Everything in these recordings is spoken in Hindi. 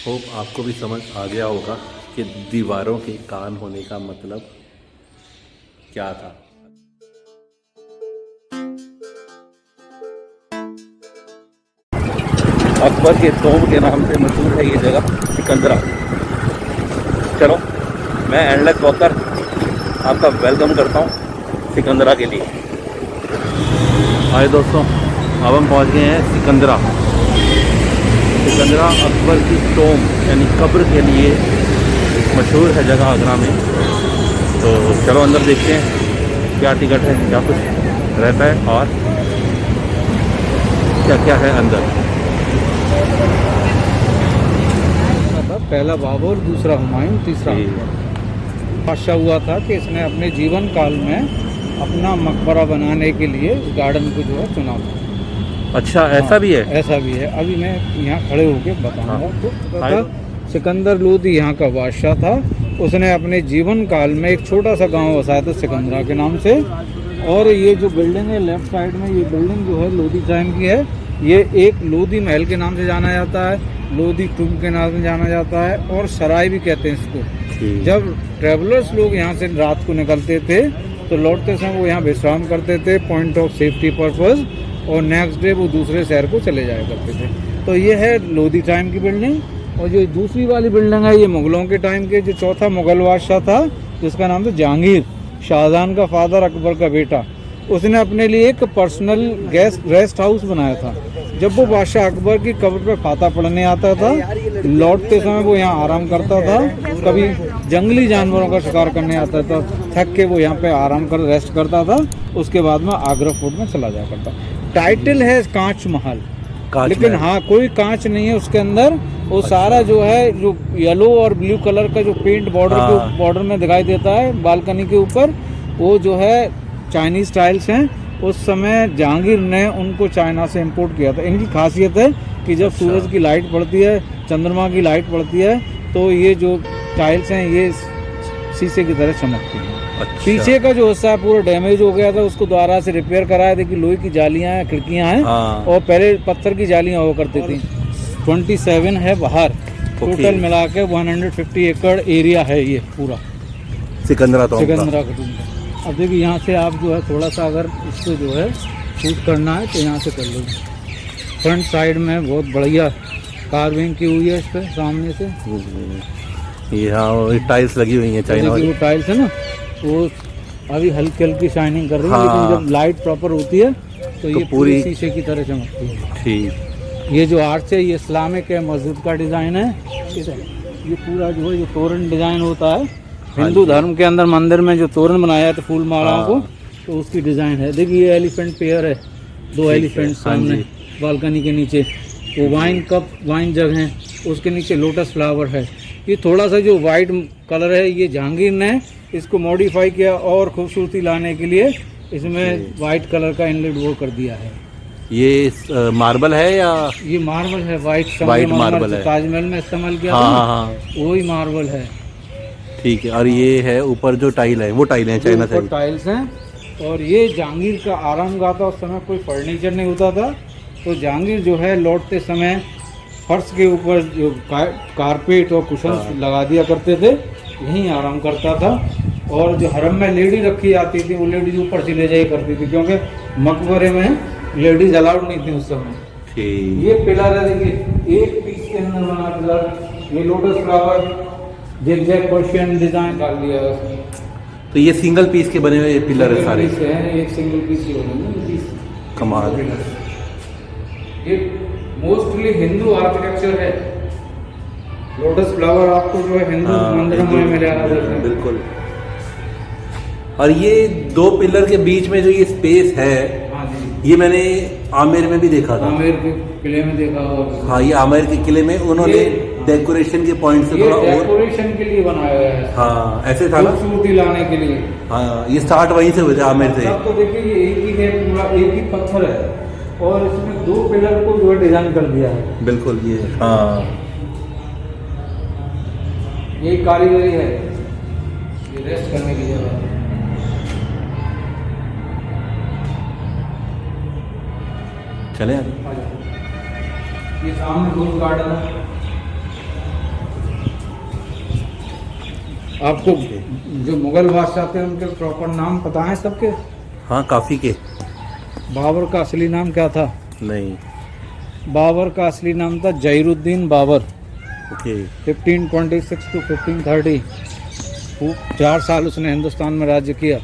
होप आपको भी समझ आ गया होगा कि दीवारों के कान होने का मतलब क्या था। अकबर के तोम के नाम से मशहूर है ये जगह सिकंदरा। चलो मैं एंडलेस वॉकर आपका वेलकम करता हूँ सिकंदरा के लिए। हाय दोस्तों, अब हम पहुँच गए हैं सिकंदरा। सिकंदरा अकबर की टोम यानी कब्र के लिए मशहूर है जगह आगरा में। तो चलो अंदर देखते हैं क्या टिकट है, क्या कुछ रहता है और क्या क्या है अंदर। पहला बाबर, दूसरा हुमायूं, तीसरा बादशाह हुआ था कि इसने अपने जीवन काल में अपना मकबरा बनाने के लिए इस गार्डन को जो है चुना था। अच्छा, ऐसा भी है? ऐसा भी है। अभी मैं यहाँ खड़े होके बताऊंगा। तो सिकंदर लोदी यहाँ का बादशाह था। उसने अपने जीवन काल में एक छोटा सा गांव बसाया था सिकंदरा के नाम से। और ये जो बिल्डिंग है लेफ्ट साइड में, ये बिल्डिंग जो है लोदी टाइम की है। ये एक लोदी महल के नाम से जाना जाता है, लोदी टूम के नाम से जाना जाता है और सराय भी कहते हैं इसको। जब ट्रेवलर्स लोग यहाँ से रात को निकलते थे तो लौटते समय वो यहाँ विश्राम करते थे पॉइंट ऑफ सेफ्टी पर्पज, और नेक्स्ट डे वो दूसरे शहर को चले जाया करते थे। तो ये है लोदी टाइम की बिल्डिंग। और जो दूसरी वाली बिल्डिंग है ये मुगलों के टाइम के जो चौथा मुगल बादशाह था जिसका नाम था जहांगीर, शाहजहां का फादर, अकबर का बेटा, उसने अपने लिए एक पर्सनल रेस्ट हाउस बनाया था। जब वो बादशाह अकबर की कब्र पर फाता पढ़ने आता था, लौटते समय वो यहाँ आराम करता था। कभी जंगली जानवरों का शिकार करने आता था, थक के वो यहाँ पे आराम कर रेस्ट करता था। उसके बाद में आगरा फोर्ट में चला जाया करता। टाइटल है कांच महल, लेकिन हाँ कोई कांच नहीं है उसके अंदर। वो सारा जो है जो येलो और ब्लू कलर का जो पेंट बॉर्डर में दिखाई देता है बालकनी के ऊपर, वो जो है चाइनीज टाइल्स हैं। उस समय जहांगीर ने उनको चाइना से इंपोर्ट किया था। इनकी खासियत है कि जब सूरज की लाइट पड़ती है, चंद्रमा की लाइट पड़ती है, तो ये जो टाइल्स हैं ये शीशे की तरह चमकती हैं। अच्छा। पीछे का जो हिस्सा है पूरा डैमेज हो गया था, उसको दोबारा से रिपेयर कराया। देखिए लोहे की जालियां हैं, खिड़कियां हैं। और पहले पत्थर की जालियां हुआ करती थी। 27 है बाहर। टोटल मिला के 150 एकड़ एरिया है ये पूरा सिकंदरा का। अब देखिए यहाँ से आप जो है थोड़ा सा अगर इसको जो है शूट करना है तो यहाँ से कर लो। फ्रंट साइड में बहुत बढ़िया कार्विंग की हुई है इस पर सामने से। यहाँ टाइल्स लगी हुई है चाइना वाली। वो टाइल्स है ना, वो अभी हल्की हल्की शाइनिंग कर रही है। लेकिन जब लाइट प्रॉपर होती है तो ये पूरी शीशे की तरह चमकती है। ठीक। ये जो आर्च है ये इस्लामिक है, मस्जिद का डिज़ाइन है। ये पूरा जो है ये तोरण डिज़ाइन होता है हिंदू धर्म के अंदर। मंदिर में जो तोरण बनाया है तो फूल मालाओं को, तो उसकी डिज़ाइन है। देखिए ये एलिफेंट पेयर है, 2 एलिफेंट सामने बालकनी के नीचे। वो वाइन कप, वाइन जग है, उसके नीचे लोटस फ्लावर है। ये थोड़ा सा जो वाइट कलर है ये जहांगीर ने इसको मॉडिफाई किया और खूबसूरती लाने के लिए इसमें वाइट कलर का इनलेट वो कर दिया है। ये मार्बल है या? ये मार्बल है, वाइट मार्बल है। ताजमहल में इस्तेमाल किया था, वही मार्बल है। ठीक है। और ये है ऊपर जो टाइल है, वो टाइल है चाइना से टाइल्स हैं। और ये जहांगीर का आराम गाह था। उस समय कोई फर्नीचर नहीं होता था, तो जहांगीर जो है लौटते समय फर्श के ऊपर जो कारपेट और कुशन लगा दिया करते थे, यहीं आराम करता था। और जो हरम में लेडी रखी जाती थी वो लेडीज ऊपर से ले जाया करती थी, क्योंकि मकबरे में लेडीज अलाउड नहीं थी उस समय। ये पिलर है, देखिए एक पीस के अंदर बना पिलर। ये lotus flower zigzag Persian design डाल दिया है। तो ये सिंगल पीस के बने हुए पिलर है सारे? एक सिंगल पीस के बने हुए। कमाल। ये मोस्टली हिंदू आर्किटेक्चर है। लोटस फ्लावर आपको जो है हिंदू मंदिरों में मिलेगा। बिल्कुल। और ये 2 पिलर के बीच में जो ये स्पेस है, ये मैंने आमेर में भी देखा था। आमेर के किले में देखा होगा। हाँ, ये आमेर के किले में उन्होंने डेकोरेशन के पॉइंट से थोड़ा और डेकोरेशन के लिए बनाया है। हाँ, ऐसे था ना, खूबसूरती लाने के लिए। हाँ, ये स्टार्ट वहीं से हुआ था, आमेर से। तो देखिए ये एक ही है, पूरा एक ही पत्थर है और इसमें 2 पिलर को जो है डिजाइन कर दिया है। बिल्कुल। ये हाँ, ये कारीगरी है, ये रेस्ट करने की जगह है। चले ये सामने रोज गार्डन है। आपको जो मुगल बादशाह थे उनके प्रॉपर नाम पता है सबके? हाँ काफ़ी के। बाबर का असली नाम क्या था? नहीं। बाबर का असली नाम था जहीरुद्दीन बाबर। ओके। 1526 टू 1530 4 साल उसने हिंदुस्तान में राज्य किया।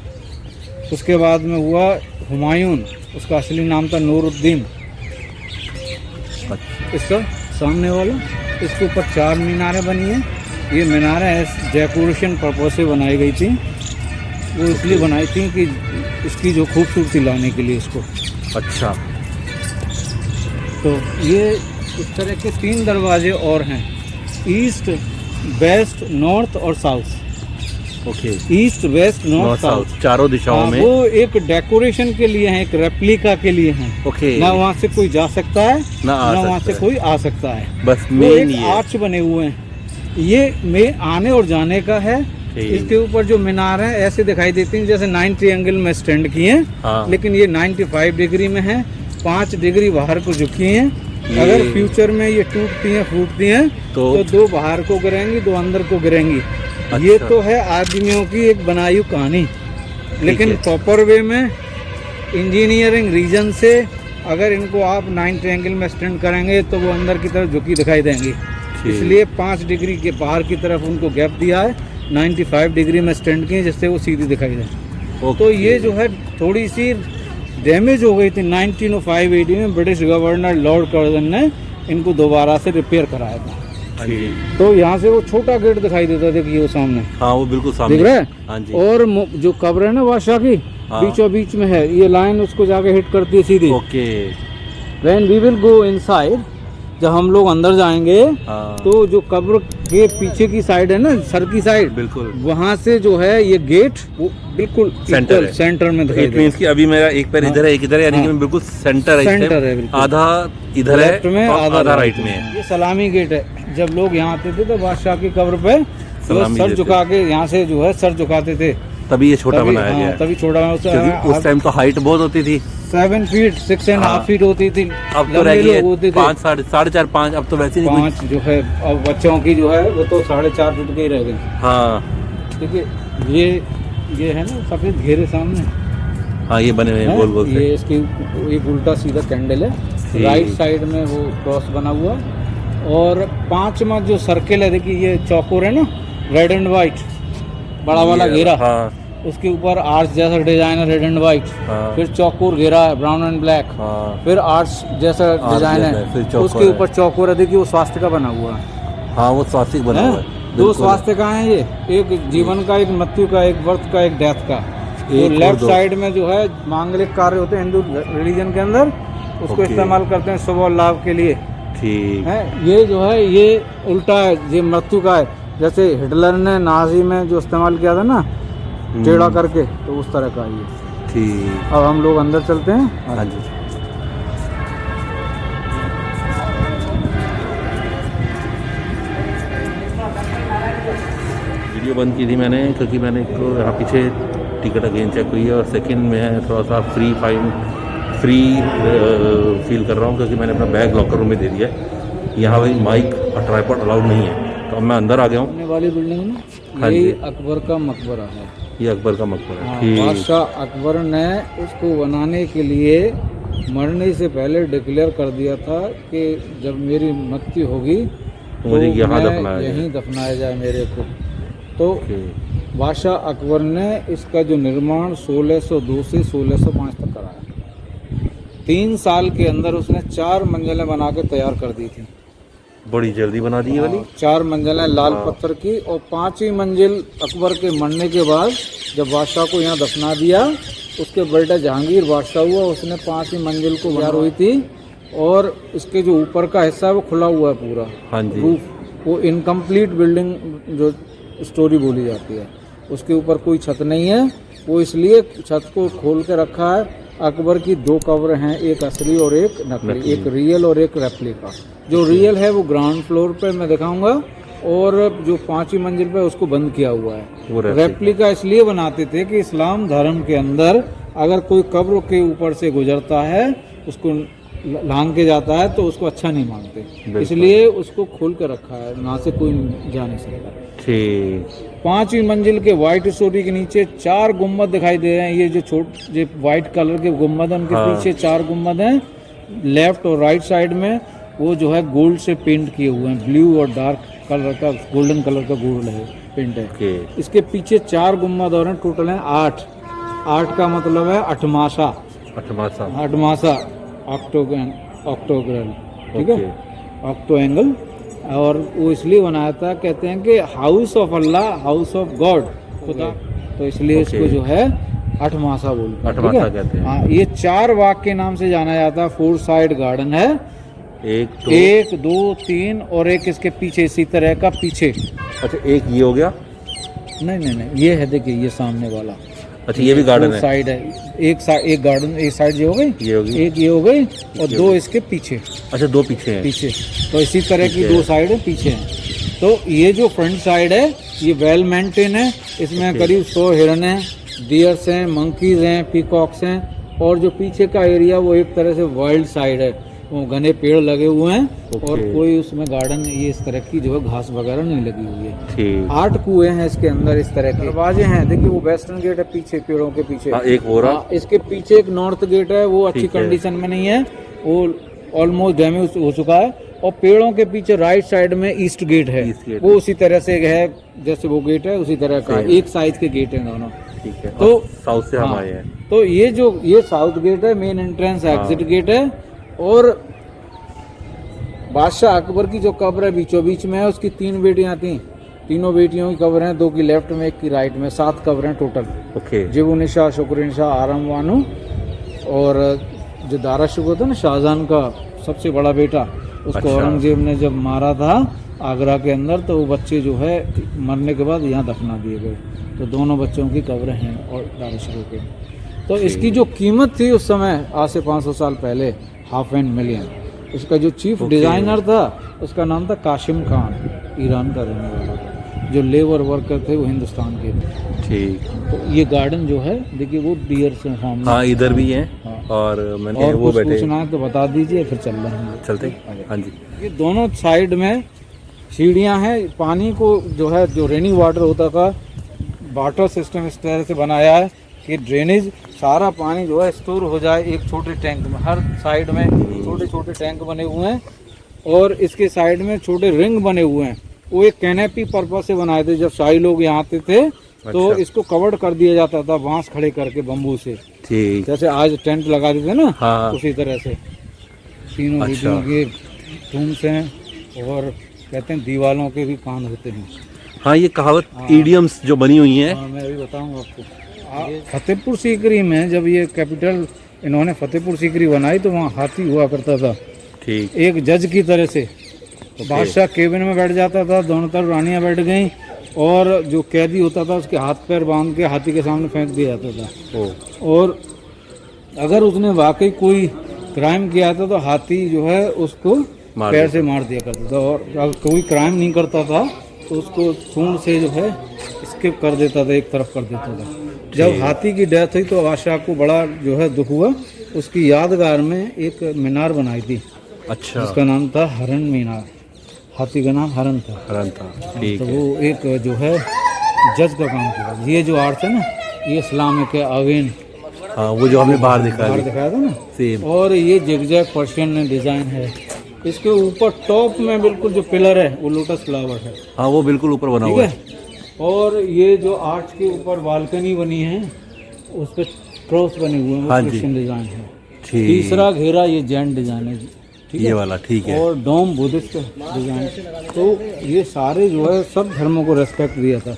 उसके बाद में हुआ हुमायूं, उसका असली नाम था नूरुद्दीन। इसका सामने वाला, इसके ऊपर 4 मीनारें बनी हैं। ये मीनारें डेकोरेशन पर्पज से बनाई गई थी। वो इसलिए बनाई थी कि इसकी जो खूबसूरती लाने के लिए इसको। अच्छा। तो ये इस तरह के 3 दरवाजे और हैं, ईस्ट, वेस्ट, नॉर्थ और south. Okay. East, west, north, south, चारों दिशाओं में। वो एक डेकोरेशन के लिए हैं, एक रेप्लिका के लिए हैं। ओके। ना वहाँ से कोई जा सकता है, ना वहाँ से कोई आ सकता है। बस वो मेन एक ये आर्च बने हुए हैं, ये में आने और जाने का है। इसके ऊपर जो मीनार है ऐसे दिखाई देती हैं जैसे 90 एंगल में स्टैंड किए हैं। हाँ। लेकिन ये 95 डिग्री में है, 5 डिग्री बाहर को झुकी हैं। अगर फ्यूचर में ये टूटती हैं, फूटती हैं तो 2 बाहर को गिरेंगी, 2 अंदर को गिरेंगी। अच्छा। ये तो है आदमियों की एक बनाई हुई कहानी, लेकिन प्रॉपर वे में इंजीनियरिंग रीजन से अगर इनको आप 90 एंगल में स्टैंड करेंगे तो वो अंदर की तरफ झुकी दिखाई देंगी। इसलिए 5 डिग्री के बाहर की तरफ उनको गैप दिया है, 95 डिग्री में स्टैंड किए जिससे वो सीधी दिखाई दें। तो ये जो है थोड़ी सी डैमेज हो गई थी 1905 AD में। ब्रिटिश गवर्नर लॉर्ड कर्जन ने इनको दोबारा से रिपेयर कराया था। तो यहाँ से वो छोटा गेट दिखाई देता है, देखिए वो सामने। हाँ वो बिल्कुल सामने दिख रहा है। हाँ जी। और जो कब्र है ना बादशाह की, बीचों बीच में है, ये लाइन उसको जाके हिट करती है सीधी। Okay. When we will go inside, जब हम लोग अंदर जाएंगे तो जो कब्र के पीछे की साइड है ना, सर की साइड, बिल्कुल वहाँ से जो है ये गेट वो बिल्कुल सेंटर में दिखाई देगा। कि अभी मेरा एक पैर इधर है, एक इधर है, यानी कि मैं बिल्कुल सेंटर है बिल्कुल। आधा इधर है में, आधा राइट में है। ये सलामी गेट है। जब लोग यहाँ आते थे तो बादशाह की कब्र पे सर झुका के यहाँ से जो है सर झुकाते थे, तभी ये छोटा बनाया गया। तभी छोटा क्योंकि उस टाइम तो हाइट बहुत होती थी, 7 फीट 6.5 फीट होती थी। अब तो रह गई 5, 4.5, 5। अब तो वैसे नहीं, 5 जो है अब बच्चों की जो है वो तो 4.5 फीट के ही रह गए। हाँ देखिए ये है ना सफेद घेरे सामने। हाँ ये बने हुए हैं गोल गोल से। ये इसकी एक उल्टा सीधा कैंडल है, राइट साइड में वो क्रॉस बना हुआ। और 5वां जो सर्किल है, देखिए ये चौकोर है ना, रेड एंड व्हाइट, बड़ा वाला घेरा। हाँ। उसके ऊपर आर्च जैसा डिजाइन है, रेड एंड व्हाइट। फिर चौकोर घेरा है, ब्राउन एंड ब्लैक। फिर आर्च जैसा डिजाइन है, उसके ऊपर चौकोर है, देखिए वो स्वास्तिका बना हुआ है। हाँ वो स्वास्तिक बना हुआ है। 2 स्वास्तिका हैं ये, एक जीवन का, एक मृत्यु का, एक बर्थ का, एक डेथ का। लेफ्ट साइड में जो है मांगलिक कार्य होते हैं हिंदू रिलीजन के अंदर, उसको इस्तेमाल करते हैं शुभ और लाभ के लिए। ठीक है। ये जो है ये उल्टा है, ये मृत्यु का है, जैसे हिटलर ने नाजी में जो इस्तेमाल किया था ना टेढ़ा करके, तो उस तरह का ये। ठीक। अब हम लोग अंदर चलते हैं। हाँ जी। वीडियो बंद की थी मैंने क्योंकि मैंने यहाँ पीछे टिकट अगेन चेक हुई है, और सेकंड में थोड़ा सा फ्री फील कर रहा हूँ क्योंकि मैंने अपना बैग लॉकर रूम में दे दिया है। यहाँ भाई माइक और ट्राइपॉड अलाउड नहीं है, तो अब मैं अंदर आ गया हूँ। वाली बिल्डिंग में ये अकबर का मकबरा है। ये अकबर का मकबरा है। बादशाह अकबर ने इसको बनाने के लिए मरने से पहले डिक्लेयर कर दिया था कि जब मेरी मृत्यु होगी तो मुझे यहीं दफनाया जाए मेरे को। तो बादशाह अकबर ने इसका जो निर्माण 1602 से 1605 तक कराया। 3 साल के अंदर उसने 4 मंजिलें बना के तैयार कर दी थी। बड़ी जल्दी बना दी है वाली। 4 मंजिलें लाल पत्थर की, और 5वीं मंजिल अकबर के मरने के बाद जब बादशाह को यहाँ दफना दिया, उसके बेटा जहांगीर बादशाह हुआ, उसने 5वीं मंजिल को तैयार हुई थी। और इसके जो ऊपर का हिस्सा है वो खुला हुआ है पूरा। हाँ जी। रूफ, वो इनकम्प्लीट बिल्डिंग जो स्टोरी बोली जाती है, उसके ऊपर कोई छत नहीं है। वो इसलिए छत को खोल के रखा है। अकबर की 2 कब्र हैं, एक असली और एक नकली, एक रियल और एक रेप्लिका। जो रियल है वो ग्राउंड फ्लोर पे मैं दिखाऊंगा, और जो 5वीं मंजिल पे उसको बंद किया हुआ है। रेप्लिका इसलिए बनाते थे कि इस्लाम धर्म के अंदर अगर कोई कब्र के ऊपर से गुजरता है, उसको लांग के जाता है तो उसको अच्छा नहीं मानते, बिल्कुल। इसलिए उसको खोल के रखा है, ना से कोई जा नहीं सकता। ठीक। 5वीं मंजिल के व्हाइट स्टोरी के नीचे 4 गुम्बद दिखाई दे रहे हैं। ये जो व्हाइट कलर के गुम्बद हैं, उनके हाँ। पीछे 4 गुम्बद हैं। लेफ्ट और राइट साइड में वो जो है गोल्ड से पेंट किए हुए हैं, ब्लू और डार्क कलर का, गोल्डन कलर का गोल्ड है, पेंट है। ओके। इसके पीछे 4 गुम्बद और हैं, टोटल हैं 8। 8 का मतलब है अठमासा, अठमासा ऑक्टोगोनल, ठीक है, ऑक्टो एंगल। और वो इसलिए बनाया था, कहते हैं कि house of Allah, house of God, खुदा, तो इसलिए इसको जो है अठमासा बोलते हैं, ठीक है? कहते हैं। हाँ, ये 4 बाग के नाम से जाना जाता है। 4 साइड गार्डन है, 1 2 3 और एक इसके पीछे इसी तरह का पीछे। अच्छा, एक ये हो गया। नहीं, ये है, देखिए ये सामने वाला। अच्छा, ये भी गार्डन है। साइड है, एक गार्डन, एक साइड ये हो गई, ये होगी, एक ये हो गई, और 2 इसके पीछे। अच्छा, 2 पीछे हैं। पीछे तो इसी तरह की 2 साइड है, पीछे हैं। तो ये जो फ्रंट साइड है ये वेल मेंटेन है। इसमें करीब 100 हिरन हैं, डियर्स हैं, मंकीज हैं, पीकॉक्स हैं। और जो पीछे का एरिया वो एक तरह से वाइल्ड साइड है, वो घने पेड़ लगे हुए हैं और कोई उसमें गार्डन ये इस तरह की जो है घास वगैरह नहीं लगी हुई है। ठीक। 8 कुएं हैं इसके अंदर, इस तरह के दरवाजे हैं। देखिए वो वेस्टर्न गेट है पीछे, पेड़ों के पीछे। एक हो रहा। इसके पीछे एक नॉर्थ गेट है, वो अच्छी ठीक है। कंडीशन में नहीं है, वो ऑलमोस्ट डैमेज हो चुका है। और पेड़ों के पीछे राइट साइड में ईस्ट गेट है, वो उसी तरह से है, जैसे वो गेट है उसी तरह का, एक साइज के गेट है दोनों। ठीक है। तो साउथ से हम आए हैं। तो ये साउथ गेट है, मेन एंट्रेंस एग्जिट गेट है। और बादशाह अकबर की जो कब्र है बीचों बीच में है, उसकी 3 बेटियां थी, तीनों बेटियों की कब्र हैं, 2 की लेफ्ट में, 1 की राइट में, 7 कब्र हैं टोटल। ओके। जिबुनिशा, शुक्रिनशा, आरम वानू। और जो दारा शुक्र था ना, शाहजहां का सबसे बड़ा बेटा, उसको अच्छा। औरंगजेब ने जब मारा था आगरा के अंदर, तो वो बच्चे जो है मरने के बाद यहाँ दफना दिए गए। तो दोनों बच्चों की कब्रें हैं और दारा शुक्र के। तो इसकी जो कीमत थी उस समय, आज से 500 साल पहले, $500 million। उसका जो चीफ डिजाइनर था उसका नाम था काशिम खान, ईरान का रहने वाला था। जो लेबर वर्कर थे वो हिंदुस्तान के थे। ठीक। तो ये गार्डन जो है देखिए वो डियर से सामने। हाँ, इधर भी है। हाँ। और मैंने और वो बैठे, पूछना है तो बता दीजिए, फिर चल रहे हैं, चलते। हाँ जी। ये दोनों साइड में सीढ़ियां हैं। पानी को जो है, जो रेनी वाटर होता था, वाटर सिस्टम इस तरह से बनाया है कि ड्रेनेज सारा पानी जो है स्टोर हो जाए एक छोटे टैंक में। हर साइड में छोटे छोटे टैंक बने हुए हैं और इसके साइड में छोटे रिंग बने हुए हैं। वो एक कैनेपी पर्पस से बनाए थे। जब शाही लोग यहाँ आते थे तो इसको कवर्ड कर दिया जाता था बांस खड़े करके, बम्बू से। ठीक। जैसे आज टेंट लगा देते ना, हाँ। उसी तरह से। तीनों बीटियों के टूम्स हैं और कहते हैं दीवालों के भी कान होते हैं। हाँ, ये कहावत इडियम्स जो बनी हुई हैं। हाँ, मैं अभी बताऊंगा आपको। फतेहपुर सीकरी में जब ये कैपिटल इन्होंने फतेहपुर सीकरी बनाई तो वहाँ हाथी हुआ करता था। ठीक। एक जज की तरह से बादशाह केबिन में बैठ जाता था, दोनों तरफ रानियां बैठ गईं, और जो कैदी होता था उसके हाथ पैर बांध के हाथी के सामने फेंक दिया जाता था। और अगर उसने वाकई कोई क्राइम किया था तो हाथी जो है उसको पैर से मार दिया करता था। और अगर कोई क्राइम नहीं करता था तो उसको सूंड से जो है स्किप कर देता था, एक तरफ कर देता था। जब हाथी की डेथ हुई तो बादशाह को बड़ा जो है दुख हुआ। उसकी यादगार में एक मीनार बनाई थी। अच्छा। उसका नाम था हरन मीनार। हाथी का नाम हरन था। हरन था। ठीक तो है। वो एक जो है जज का काम किया। ये जो आर्ट है ना, ये इस्लामिक है, अवेन। हाँ, वो जो हमने बाहर दिखाया था ना, सेम। और ये जिगजैग पर्शियन डिजाइन है। इसके ऊपर टॉप में बिल्कुल जो पिलर है वो लोटस फ्लावर है। हाँ, वो बिल्कुल ऊपर बना हुआ है। और ये जो आर्च के ऊपर बालकनी बनी है उस पर क्रॉस बने हुए हैं, वो क्रिश्चियन डिजाइन है। तीसरा घेरा ये जैन डिजाइन है, ठीक है, ये वाला। ठीक है। और डोम बुद्धिस्ट डिजाइन। तो ये सारे जो है सब धर्मों को रेस्पेक्ट दिया था।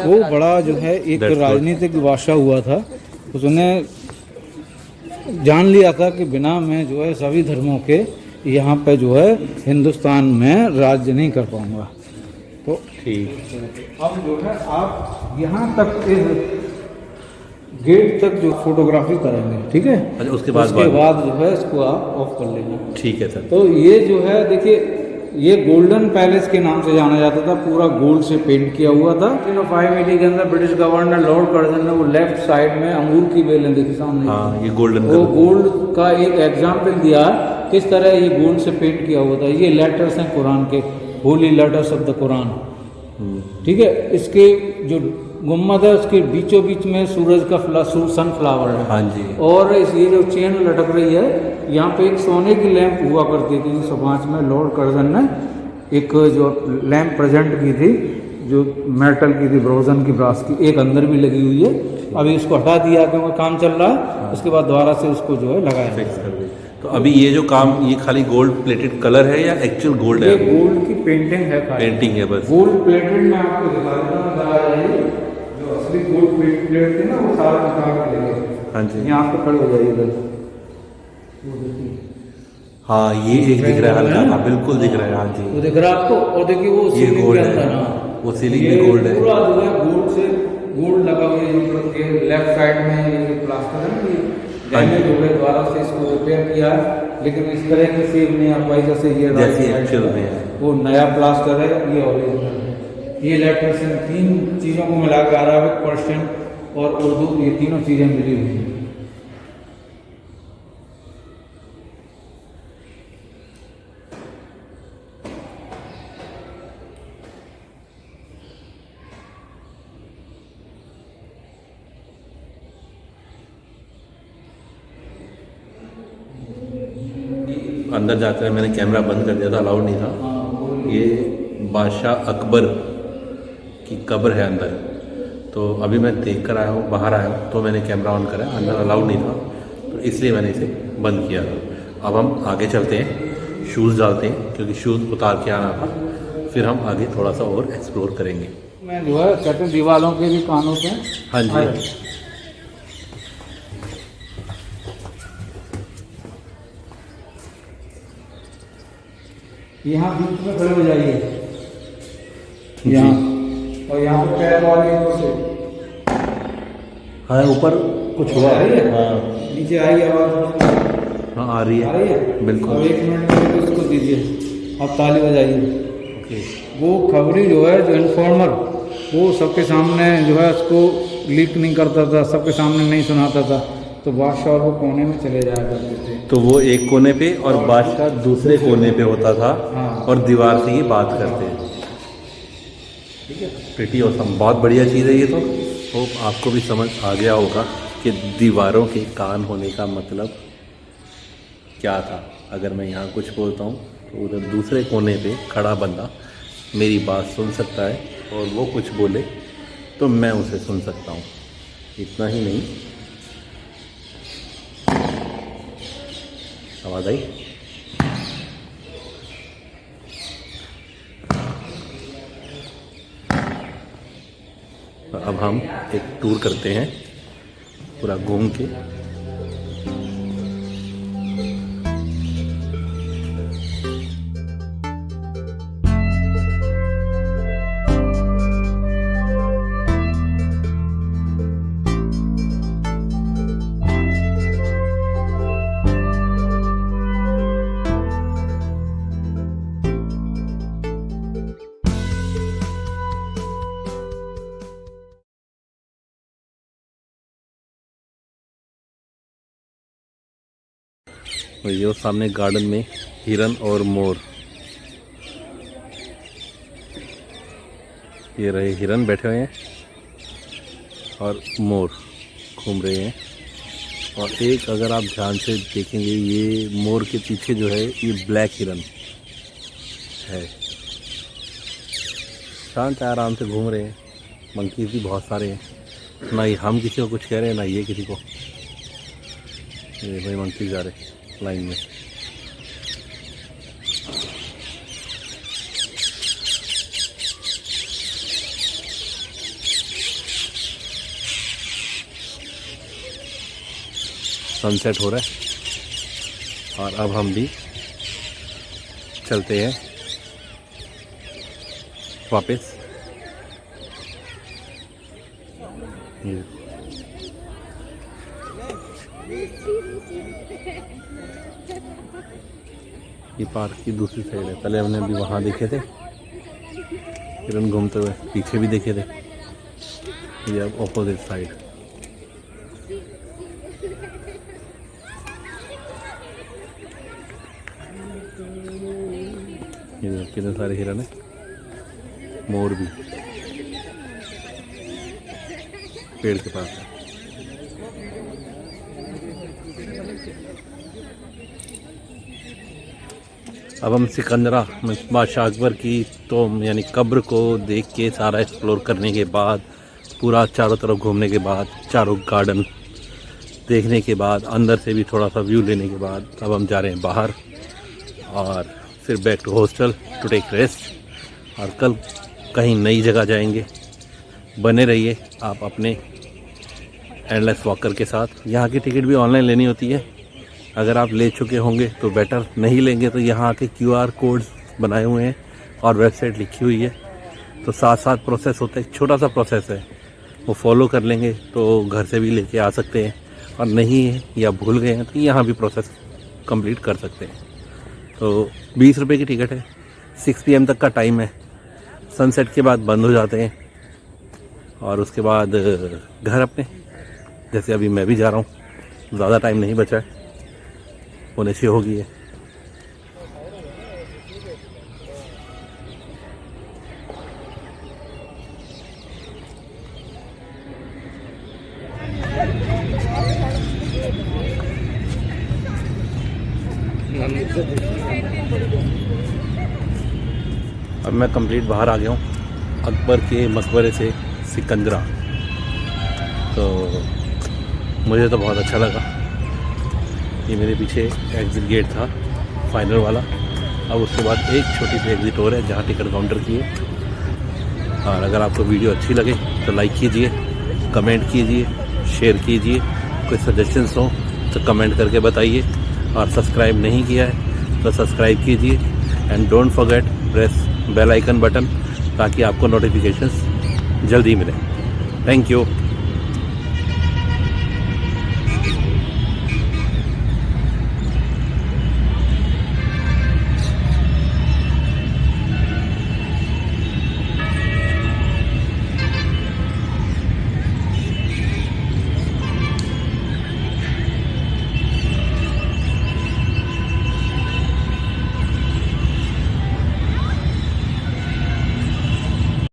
वो बड़ा जो है एक राजनीतिक बादशाह हुआ था, उसने जान लिया था कि बिना मैं जो है सभी धर्मों के यहाँ पे जो है हिंदुस्तान में राज्य नहीं कर पाऊंगा। तो ठीक। अब जो है आप यहाँ तक इस गेट तक जो फोटोग्राफी करेंगे, ठीक है। अच्छा, उसके बाद जो है इसको आप ऑफ कर लेंगे। ठीक है सर। तो ये जो है देखिए, ये गोल्डन पैलेस के नाम से जाना जाता था, पूरा गोल्ड से पेंट किया हुआ था। 580 के अंदर ब्रिटिश गवर्नर लॉर्ड कर्जन ने वो लेफ्ट साइड में अंगूर की बेलें देखी सामने, हाँ, ये गोल्डन वो गोल्ड का एक एग्जाम्पल दिया किस तरह ये गोल्ड से पेंट किया हुआ था। ये लेटर्स हैं कुरान के, Holi letters of the Quran. ठीक है, इसके जो गुम्मद है उसके बीचों बीच में सूरज का सनफ्लावर है। हाँ जी। और ये जो चेन लटक रही है, यहाँ पे एक सोने की लैंप हुआ करती थी 1905 में लॉर्ड कर्जन ने एक जो लैंप प्रेजेंट की थी, जो मेटल की थी, ब्रोजन की ब्रास की, एक अंदर भी लगी हुई है। अभी इसको हटा दिया क्योंकि काम चल रहा है, उसके बाद दोबारा से उसको जो है लगाया फिक्स कर दे। तो अभी ये जो काम, ये खाली गोल्ड प्लेटेड कलर है या एक्चुअल गोल्ड है? ये गोल्ड की पेंटिंग है, पेंटिंग है बस। गोल्ड प्लेटेड में आपको दिखा देता हूं, जो असली गोल्ड प्लेट थी ना वो सारा निकाल के ले गए। हाँ जी, यहाँ पे खड़े हो जाइए इधर। हाँ ये एक दिख रहा है हल्का, हाँ बिल्कुल दिख रहा है। हाँ जी, वो दिख रहा है आपको, और देखिए वो ये सीलिंग गोल्ड के है, अंदर, हाँ वो सीलिंग भी गोल्ड है। पूरा जो है गोल्ड से गोल्ड लगा हुआ है। मतलब ये लेफ्ट साइड में ये जो प्लास्टर है ना, ये डैमेज हो गए, दोबारा से इसको रिपेयर किया है, लेकिन इस तरह की सेव नहीं आ पाई जैसे ये जैसे एक्चुअल में है। वो नया प्लास्टर है, ये ओरिजिनल है। ये लेटर्स इन 3 चीज़ों को मिला के अरबिक, पर्शियन और उर्दू, ये तीनों चीज़ें मिली हुई हैं। अंदर जाकर मैंने कैमरा बंद कर दिया था, अलाउड नहीं था। ये बादशाह अकबर की कब्र है अंदर, तो अभी मैं देख कर आया हूँ, बाहर आया हूँ, तो मैंने कैमरा ऑन करा, अंदर अलाउड नहीं था, तो इसलिए मैंने इसे बंद किया था। अब हम आगे चलते हैं, शूज़ डालते हैं, क्योंकि शूज़ उतार के आना था, फिर हम आगे थोड़ा सा और एक्सप्लोर करेंगे। मैं जो है कहते हैं दीवारों के भी कान होते हैं। हाँ जी, यहाँ बीच में खड़े हो जाइए, यहाँ, और यहाँ पे पैर वाले से हाँ ऊपर कुछ हुआ आ रही है? हाँ नीचे आई आवाज, हाँ आ रही आ रही है है? बिल्कुल। अब 1 मिनट में उसको दीजिए, अब ताली बजाइए। ओके, वो खबरी जो है, जो इन्फॉर्मर, वो सबके सामने जो है उसको लीक नहीं करता था, सबके सामने नहीं सुनाता था, तो बादशाह वो कोने में चले जाया करते थे। तो वो एक कोने पे और बादशाह दूसरे कोने पे होता था, हाँ। और दीवार से ही बात करते हैं। ठीक है, प्रीटी ऑसम, बहुत बढ़िया चीज़ है ये। तो होप आपको भी समझ आ गया होगा कि दीवारों के कान होने का मतलब क्या था। अगर मैं यहाँ कुछ बोलता हूँ तो उधर दूसरे कोने पे खड़ा बंदा मेरी बात सुन सकता है, और वो कुछ बोले तो मैं उसे सुन सकता हूँ। इतना ही नहीं, आवाज़ आई? अब हम एक टूर करते हैं पूरा घूम के। और ये सामने गार्डन में हिरन और मोर, ये रहे हिरन बैठे हुए हैं और मोर घूम रहे हैं। और एक अगर आप ध्यान से देखेंगे, ये मोर के पीछे जो है ये ब्लैक हिरन है, शांत आराम से घूम रहे हैं। मंकीज भी बहुत सारे हैं, ना ही हम किसी को कुछ कह रहे हैं, ना ये किसी को। ये भाई मंकीज जा रहे लाइन में। सनसेट हो रहा है और अब हम भी चलते हैं वापस। ये पार्क की दूसरी साइड है। पहले हमने अभी वहाँ देखे थे हिरन घूमते हुए, पीछे भी देखे थे, ये अब ऑपोजिट साइड। कितने सारे हिरन है, मोर भी पेड़ के पास है। अब हम सिकंदरा बादशाह अकबर की तो यानी कब्र को देख के सारा एक्सप्लोर करने के बाद, पूरा चारों तरफ घूमने के बाद, चारों गार्डन देखने के बाद, अंदर से भी थोड़ा सा व्यू लेने के बाद अब हम जा रहे हैं बाहर और फिर back to hostel to take rest. और कल कहीं नई जगह जाएंगे। बने रहिए आप अपने एंडलेस वॉकर के साथ। यहाँ की टिकट भी ऑनलाइन लेनी होती है, अगर आप ले चुके होंगे तो बेटर, नहीं लेंगे तो यहाँ के QR कोड्स बनाए हुए हैं और वेबसाइट लिखी हुई है, तो साथ साथ प्रोसेस होता है। एक छोटा सा प्रोसेस है, वो फॉलो कर लेंगे तो घर से भी लेके आ सकते हैं, और नहीं है या भूल गए हैं तो यहाँ भी प्रोसेस कंप्लीट कर सकते हैं। तो 20 रुपये की टिकट है, 6 PM तक का टाइम है, सनसेट के बाद बंद हो जाते हैं और उसके बाद घर अपने, जैसे अभी मैं भी जा रहा हूँ, ज़्यादा टाइम नहीं बचा है, होने से हो गई है। अब मैं कंप्लीट बाहर आ गया हूँ अकबर के मकबरे से सिकंदरा। तो मुझे तो बहुत अच्छा लगा। ये मेरे पीछे एग्ज़िट गेट था फाइनल वाला। अब उसके बाद एक छोटी सी एग्ज़िट और है जहाँ टिकट काउंटर की है। और अगर आपको वीडियो अच्छी लगे तो लाइक कीजिए, कमेंट कीजिए, शेयर कीजिए। कोई सजेशंस हो तो कमेंट करके बताइए, और सब्सक्राइब नहीं किया है तो सब्सक्राइब कीजिए। And don't forget press bell icon button, ताकि आपको नोटिफिकेशंस जल्दी मिले। Thank you.